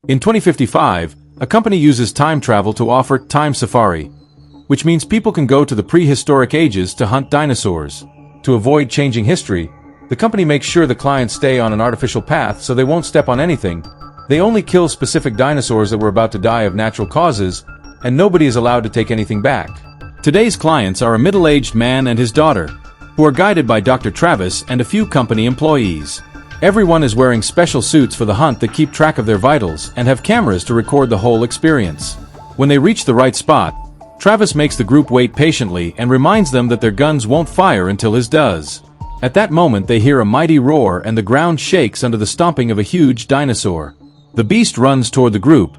In 2055, a company uses time travel to offer time safari, which means people can go to the prehistoric ages to hunt dinosaurs. To avoid changing history, the company makes sure the clients stay on an artificial path so they won't step on anything. They only kill specific dinosaurs that were about to die of natural causes, and nobody is allowed to take anything back. Today's clients are a middle-aged man and his daughter, who are guided by Dr. Travis and a few company employees. Everyone is wearing special suits for the hunt that keep track of their vitals and have cameras to record the whole experience. When they reach the right spot, Travis makes the group wait patiently and reminds them that their guns won't fire until his does. At that moment they hear a mighty roar and the ground shakes under the stomping of a huge dinosaur. The beast runs toward the group,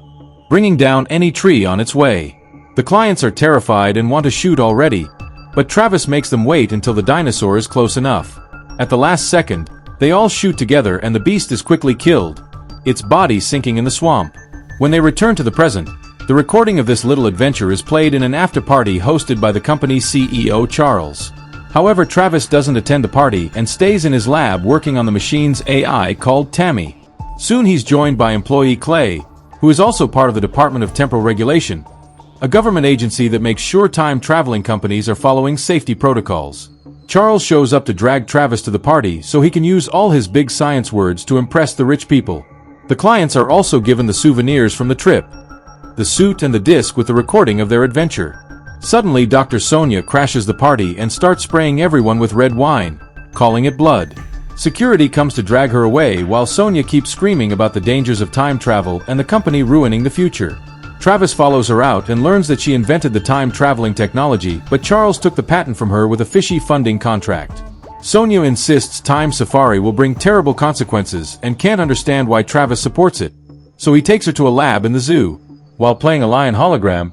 bringing down any tree on its way. The clients are terrified and want to shoot already, but Travis makes them wait until the dinosaur is close enough. At the last second, they all shoot together and the beast is quickly killed, its body sinking in the swamp. When they return to the present, the recording of this little adventure is played in an after-party hosted by the company's CEO Charles. However, Travis doesn't attend the party and stays in his lab working on the machine's AI called Tammy. Soon he's joined by employee Clay, who is also part of the Department of Temporal Regulation, a government agency that makes sure time-traveling companies are following safety protocols. Charles shows up to drag Travis to the party so he can use all his big science words to impress the rich people. The clients are also given the souvenirs from the trip, the suit and the disc with the recording of their adventure. Suddenly, Dr. Sonia crashes the party and starts spraying everyone with red wine, calling it blood. Security comes to drag her away while Sonia keeps screaming about the dangers of time travel and the company ruining the future. Travis follows her out and learns that she invented the time-traveling technology, but Charles took the patent from her with a fishy funding contract. Sonia insists Time Safari will bring terrible consequences and can't understand why Travis supports it, so he takes her to a lab in the zoo. While playing a lion hologram,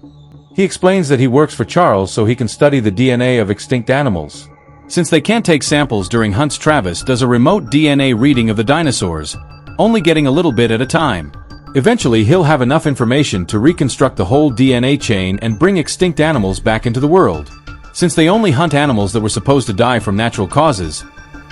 he explains that he works for Charles so he can study the DNA of extinct animals. Since they can't take samples during hunts, Travis does a remote DNA reading of the dinosaurs, only getting a little bit at a time. Eventually, he'll have enough information to reconstruct the whole DNA chain and bring extinct animals back into the world. Since they only hunt animals that were supposed to die from natural causes,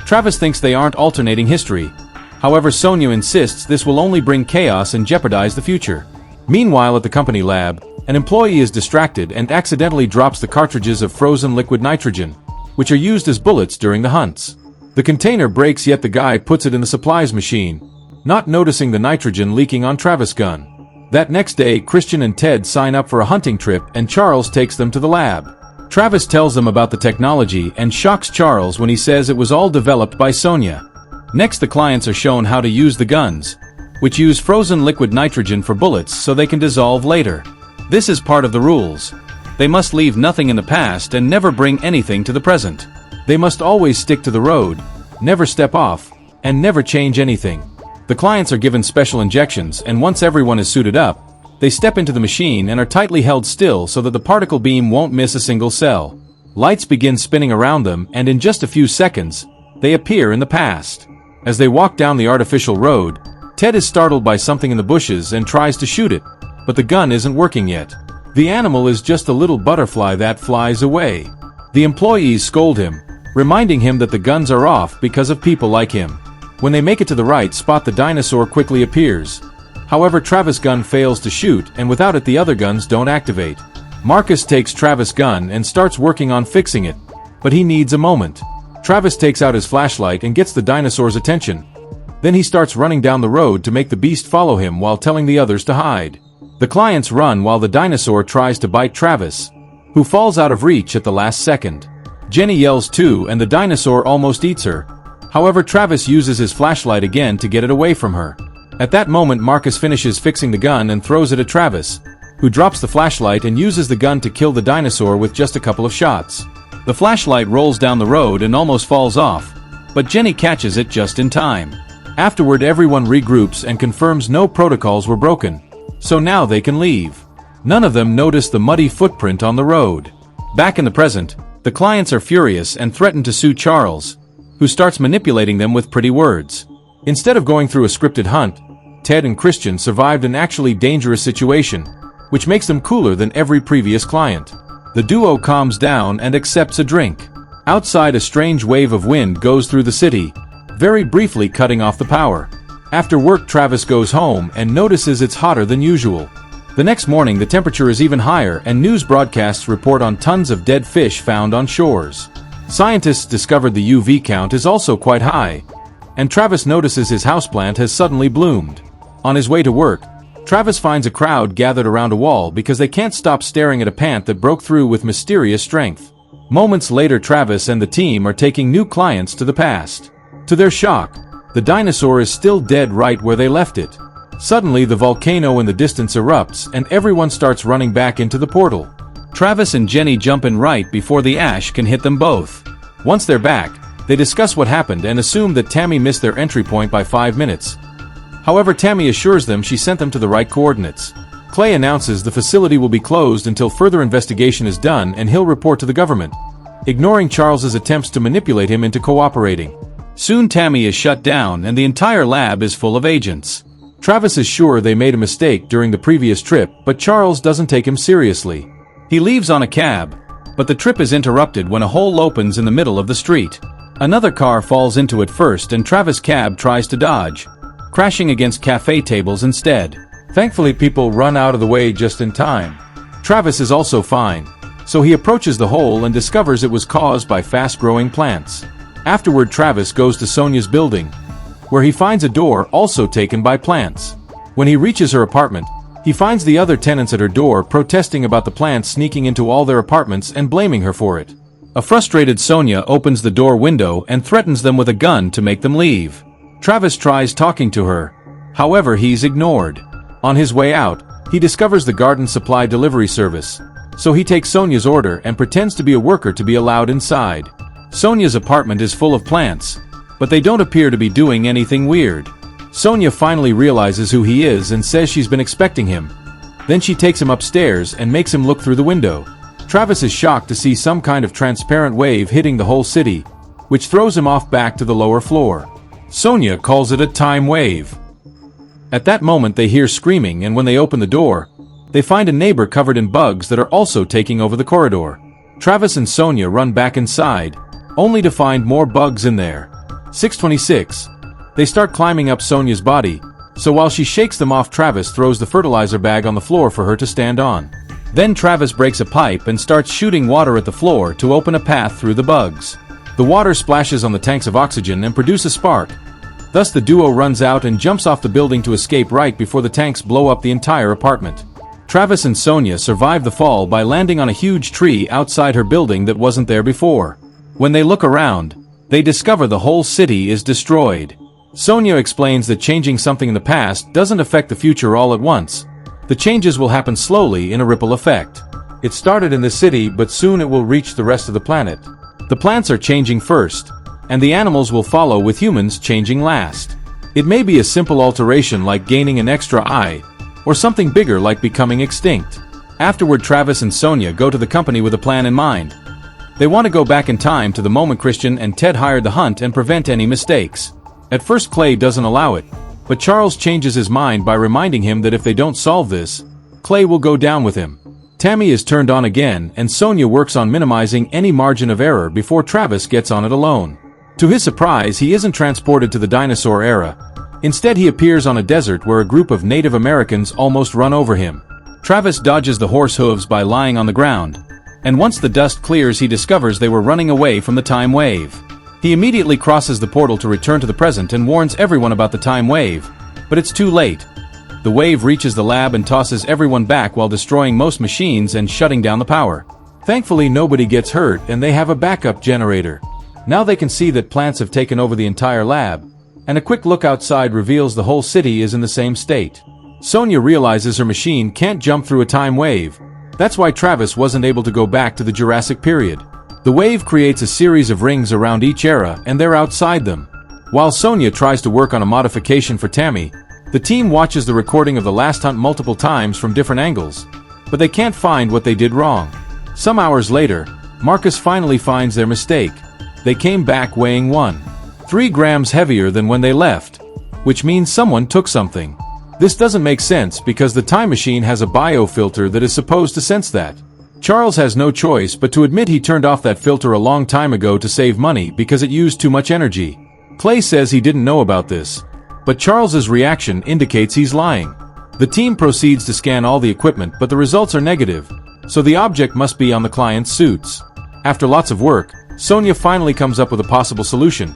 Travis thinks they aren't alternating history. However, Sonia insists this will only bring chaos and jeopardize the future. Meanwhile, at the company lab, an employee is distracted and accidentally drops the cartridges of frozen liquid nitrogen, which are used as bullets during the hunts. The container breaks, yet the guy puts it in the supplies machine, not noticing the nitrogen leaking on Travis' gun. That next day, Christian and Ted sign up for a hunting trip and Charles takes them to the lab. Travis tells them about the technology and shocks Charles when he says it was all developed by Sonia. Next, the clients are shown how to use the guns, which use frozen liquid nitrogen for bullets so they can dissolve later. This is part of the rules. They must leave nothing in the past and never bring anything to the present. They must always stick to the road, never step off, and never change anything. The clients are given special injections, and once everyone is suited up, they step into the machine and are tightly held still so that the particle beam won't miss a single cell. Lights begin spinning around them, and in just a few seconds, they appear in the past. As they walk down the artificial road, Ted is startled by something in the bushes and tries to shoot it, but the gun isn't working yet. The animal is just a little butterfly that flies away. The employees scold him, reminding him that the guns are off because of people like him. When they make it to the right spot, the dinosaur quickly appears. However, Travis' gun fails to shoot, and without it the other guns don't activate. Marcus takes Travis' gun and starts working on fixing it, but he needs a moment. Travis takes out his flashlight and gets the dinosaur's attention. Then he starts running down the road to make the beast follow him while telling the others to hide. The clients run while the dinosaur tries to bite Travis, who falls out of reach at the last second. Jenny yells too, and the dinosaur almost eats her. However, Travis uses his flashlight again to get it away from her. At that moment, Marcus finishes fixing the gun and throws it at Travis, who drops the flashlight and uses the gun to kill the dinosaur with just a couple of shots. The flashlight rolls down the road and almost falls off, but Jenny catches it just in time. Afterward, everyone regroups and confirms no protocols were broken, so now they can leave. None of them notice the muddy footprint on the road. Back in the present, the clients are furious and threaten to sue Charles, who starts manipulating them with pretty words. Instead of going through a scripted hunt, Ted and Christian survived an actually dangerous situation, which makes them cooler than every previous client. The duo calms down and accepts a drink. Outside, a strange wave of wind goes through the city, very briefly cutting off the power. After work, Travis goes home and notices it's hotter than usual. The next morning, the temperature is even higher, and news broadcasts report on tons of dead fish found on shores. Scientists discovered the UV count is also quite high, and Travis notices his houseplant has suddenly bloomed. On his way to work, Travis finds a crowd gathered around a wall because they can't stop staring at a plant that broke through with mysterious strength. Moments later, Travis and the team are taking new clients to the past. To their shock, the dinosaur is still dead right where they left it. Suddenly, the volcano in the distance erupts and everyone starts running back into the portal. Travis and Jenny jump in right before the ash can hit them both. Once they're back, they discuss what happened and assume that Tammy missed their entry point by 5 minutes. However, Tammy assures them she sent them to the right coordinates. Clay announces the facility will be closed until further investigation is done and he'll report to the government, ignoring Charles's attempts to manipulate him into cooperating. Soon Tammy is shut down and the entire lab is full of agents. Travis is sure they made a mistake during the previous trip, but Charles doesn't take him seriously. He leaves on a cab, but the trip is interrupted when a hole opens in the middle of the street. Another car falls into it first and Travis' cab tries to dodge, crashing against cafe tables instead. Thankfully, people run out of the way just in time. Travis is also fine, so he approaches the hole and discovers it was caused by fast-growing plants. Afterward, Travis goes to Sonia's building, where he finds a door also taken by plants. When he reaches her apartment, he finds the other tenants at her door protesting about the plants sneaking into all their apartments and blaming her for it. A frustrated Sonia opens the door window and threatens them with a gun to make them leave. Travis tries talking to her, however he's ignored. On his way out, he discovers the garden supply delivery service, so he takes Sonia's order and pretends to be a worker to be allowed inside. Sonia's apartment is full of plants, but they don't appear to be doing anything weird. Sonia finally realizes who he is and says she's been expecting him. Then she takes him upstairs and makes him look through the window. Travis is shocked to see some kind of transparent wave hitting the whole city, which throws him off back to the lower floor. Sonia calls it a time wave. At that moment, they hear screaming, and when they open the door, they find a neighbor covered in bugs that are also taking over the corridor. Travis and Sonia run back inside, only to find more bugs in there. 6:26. They start climbing up Sonia's body, so while she shakes them off, Travis throws the fertilizer bag on the floor for her to stand on. Then Travis breaks a pipe and starts shooting water at the floor to open a path through the bugs. The water splashes on the tanks of oxygen and produce a spark. Thus the duo runs out and jumps off the building to escape right before the tanks blow up the entire apartment. Travis and Sonia survive the fall by landing on a huge tree outside her building that wasn't there before. When they look around, they discover the whole city is destroyed. Sonia explains that changing something in the past doesn't affect the future all at once. The changes will happen slowly in a ripple effect. It started in the city, but soon it will reach the rest of the planet. The plants are changing first, and the animals will follow, with humans changing last. It may be a simple alteration like gaining an extra eye, or something bigger like becoming extinct. Afterward, Travis and Sonia go to the company with a plan in mind. They want to go back in time to the moment Christian and Ted hired the hunt and prevent any mistakes. At first, Clay doesn't allow it, but Charles changes his mind by reminding him that if they don't solve this, Clay will go down with him. Tammy is turned on again, and Sonia works on minimizing any margin of error before Travis gets on it alone. To his surprise, he isn't transported to the dinosaur era. Instead, he appears on a desert where a group of Native Americans almost run over him. Travis dodges the horse hooves by lying on the ground, and once the dust clears, he discovers they were running away from the time wave. He immediately crosses the portal to return to the present and warns everyone about the time wave, but it's too late. The wave reaches the lab and tosses everyone back while destroying most machines and shutting down the power. Thankfully, nobody gets hurt and they have a backup generator. Now they can see that plants have taken over the entire lab, and a quick look outside reveals the whole city is in the same state. Sonia realizes her machine can't jump through a time wave. That's why Travis wasn't able to go back to the Jurassic period. The wave creates a series of rings around each era, and they're outside them. While Sonia tries to work on a modification for Tammy, the team watches the recording of the last hunt multiple times from different angles, but they can't find what they did wrong. Some hours later, Marcus finally finds their mistake. They came back weighing 1.3 grams heavier than when they left, which means someone took something. This doesn't make sense because the time machine has a biofilter that is supposed to sense that. Charles has no choice but to admit he turned off that filter a long time ago to save money because it used too much energy. Clay says he didn't know about this, But Charles's reaction indicates he's lying. The team proceeds to scan all the equipment, but the results are negative, so the object must be on the client's suits. After lots of work, Sonia finally comes up with a possible solution.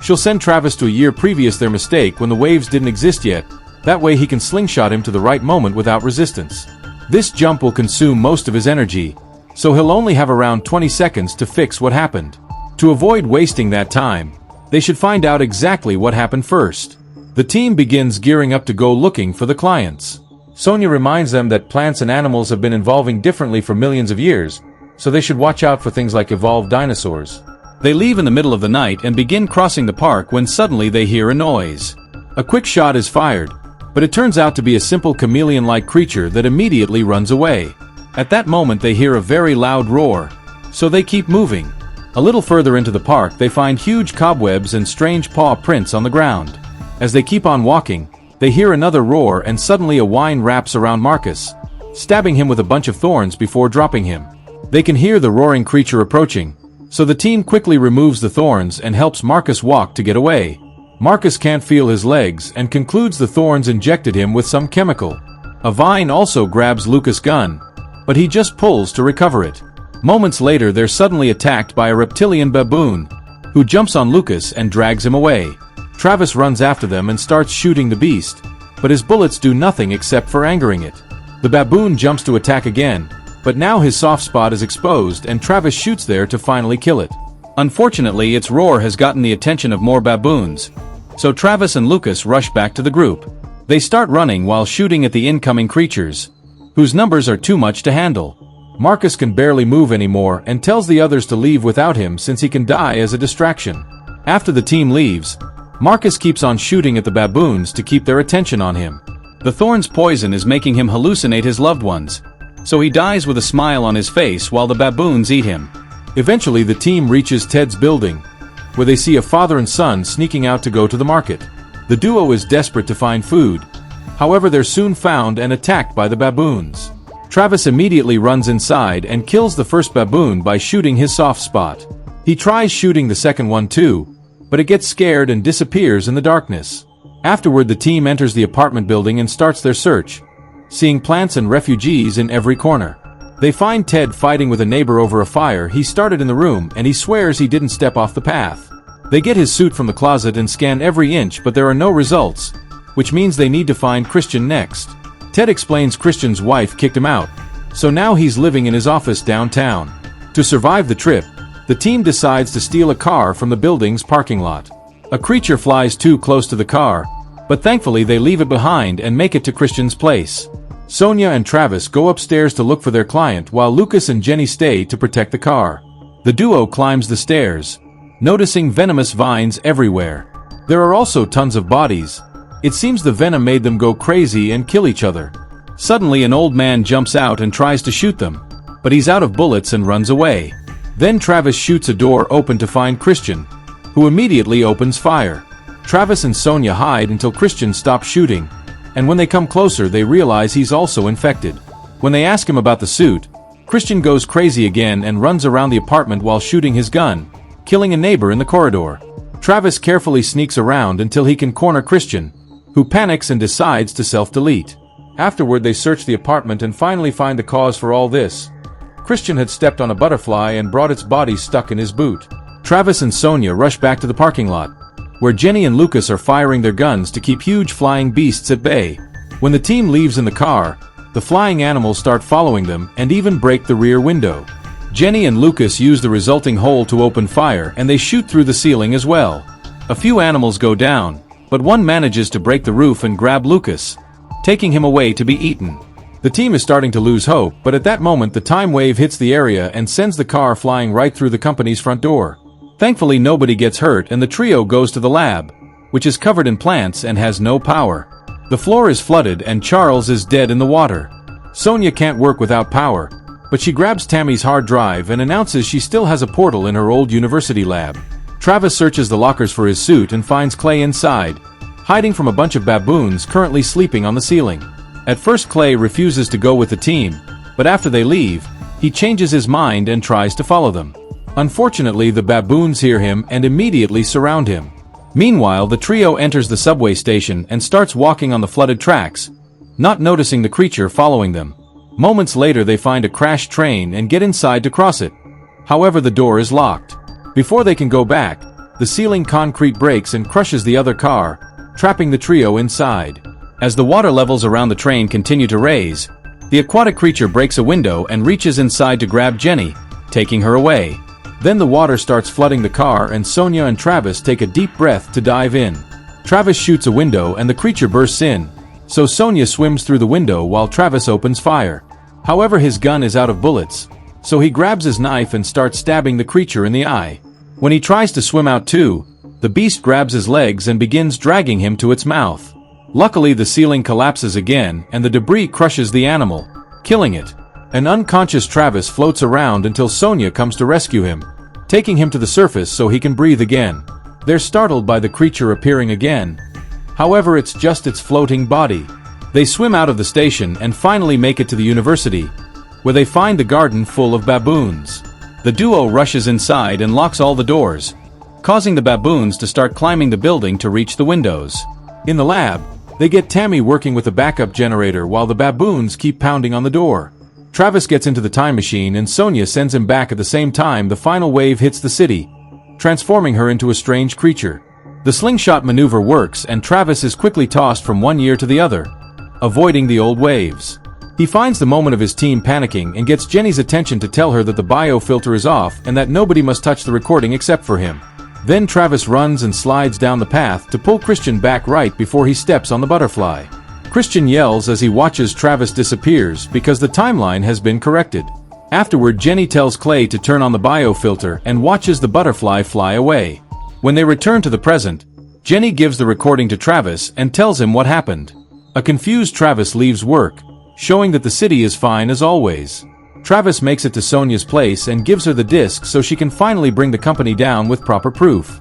She'll send Travis to a year previous their mistake when the waves didn't exist yet. That way he can slingshot him to the right moment without resistance. This jump will consume most of his energy, so he'll only have around 20 seconds to fix what happened. To avoid wasting that time, they should find out exactly what happened first. The team begins gearing up to go looking for the clients. Sonia reminds them that plants and animals have been evolving differently for millions of years, so they should watch out for things like evolved dinosaurs. They leave in the middle of the night and begin crossing the park when suddenly they hear a noise. A quick shot is fired, but it turns out to be a simple chameleon-like creature that immediately runs away. At that moment they hear a very loud roar, so they keep moving. A little further into the park they find huge cobwebs and strange paw prints on the ground. As they keep on walking, they hear another roar and suddenly a vine wraps around Marcus, stabbing him with a bunch of thorns before dropping him. They can hear the roaring creature approaching, so the team quickly removes the thorns and helps Marcus walk to get away. Marcus can't feel his legs and concludes the thorns injected him with some chemical. A vine also grabs Lucas' gun, but he just pulls to recover it. Moments later they're suddenly attacked by a reptilian baboon, who jumps on Lucas and drags him away. Travis runs after them and starts shooting the beast, but his bullets do nothing except for angering it. The baboon jumps to attack again, but now his soft spot is exposed and Travis shoots there to finally kill it. Unfortunately, its roar has gotten the attention of more baboons, so Travis and Lucas rush back to the group. They start running while shooting at the incoming creatures, whose numbers are too much to handle. Marcus can barely move anymore and tells the others to leave without him since he can die as a distraction. After the team leaves, Marcus keeps on shooting at the baboons to keep their attention on him. The thorn's poison is making him hallucinate his loved ones, so he dies with a smile on his face while the baboons eat him. Eventually the team reaches Ted's building, where they see a father and son sneaking out to go to the market. The duo is desperate to find food, however they're soon found and attacked by the baboons. Travis immediately runs inside and kills the first baboon by shooting his soft spot. He tries shooting the second one too, but it gets scared and disappears in the darkness. Afterward the team enters the apartment building and starts their search, seeing plants and refugees in every corner. They find Ted fighting with a neighbor over a fire he started in the room, and he swears he didn't step off the path. They get his suit from the closet and scan every inch, but there are no results, which means they need to find Christian next. Ted explains Christian's wife kicked him out, so now he's living in his office downtown. To survive the trip, the team decides to steal a car from the building's parking lot. A creature flies too close to the car, but thankfully they leave it behind and make it to Christian's place. Sonia and Travis go upstairs to look for their client while Lucas and Jenny stay to protect the car. The duo climbs the stairs, noticing venomous vines everywhere. There are also tons of bodies. It seems the venom made them go crazy and kill each other. Suddenly an old man jumps out and tries to shoot them, but he's out of bullets and runs away. Then Travis shoots a door open to find Christian, who immediately opens fire. Travis and Sonia hide until Christian stops shooting, and when they come closer they realize he's also infected. When they ask him about the suit, Christian goes crazy again and runs around the apartment while shooting his gun, killing a neighbor in the corridor. Travis carefully sneaks around until he can corner Christian, who panics and decides to self-delete. Afterward they search the apartment and finally find the cause for all this. Christian had stepped on a butterfly and brought its body stuck in his boot. Travis and Sonia rush back to the parking lot, where Jenny and Lucas are firing their guns to keep huge flying beasts at bay. When the team leaves in the car, the flying animals start following them and even break the rear window. Jenny and Lucas use the resulting hole to open fire, and they shoot through the ceiling as well. A few animals go down, but one manages to break the roof and grab Lucas, taking him away to be eaten. The team is starting to lose hope, but at that moment the time wave hits the area and sends the car flying right through the company's front door. Thankfully nobody gets hurt and the trio goes to the lab, which is covered in plants and has no power. The floor is flooded and Charles is dead in the water. Sonia can't work without power, but she grabs Tammy's hard drive and announces she still has a portal in her old university lab. Travis searches the lockers for his suit and finds Clay inside, hiding from a bunch of baboons currently sleeping on the ceiling. At first Clay refuses to go with the team, but after they leave, he changes his mind and tries to follow them. Unfortunately, the baboons hear him and immediately surround him. Meanwhile, the trio enters the subway station and starts walking on the flooded tracks, not noticing the creature following them. Moments later, they find a crashed train and get inside to cross it. However, the door is locked. Before they can go back, the ceiling concrete breaks and crushes the other car, trapping the trio inside. As the water levels around the train continue to raise, the aquatic creature breaks a window and reaches inside to grab Jenny, taking her away. Then the water starts flooding the car and Sonia and Travis take a deep breath to dive in. Travis shoots a window and the creature bursts in, so Sonia swims through the window while Travis opens fire. However, his gun is out of bullets, so he grabs his knife and starts stabbing the creature in the eye. When he tries to swim out too, the beast grabs his legs and begins dragging him to its mouth. Luckily, the ceiling collapses again and the debris crushes the animal, killing it. An unconscious Travis floats around until Sonia comes to rescue him, taking him to the surface so he can breathe again. They're startled by the creature appearing again. However, it's just its floating body. They swim out of the station and finally make it to the university, where they find the garden full of baboons. The duo rushes inside and locks all the doors, causing the baboons to start climbing the building to reach the windows. In the lab, they get Tammy working with a backup generator while the baboons keep pounding on the door. Travis gets into the time machine and Sonia sends him back at the same time the final wave hits the city, transforming her into a strange creature. The slingshot maneuver works and Travis is quickly tossed from one year to the other, avoiding the old waves. He finds the moment of his team panicking and gets Jenny's attention to tell her that the biofilter is off and that nobody must touch the recording except for him. Then Travis runs and slides down the path to pull Christian back right before he steps on the butterfly. Christian yells as he watches Travis disappears because the timeline has been corrected. Afterward, Jenny tells Clay to turn on the biofilter and watches the butterfly fly away. When they return to the present, Jenny gives the recording to Travis and tells him what happened. A confused Travis leaves work, showing that the city is fine as always. Travis makes it to Sonia's place and gives her the disc so she can finally bring the company down with proper proof.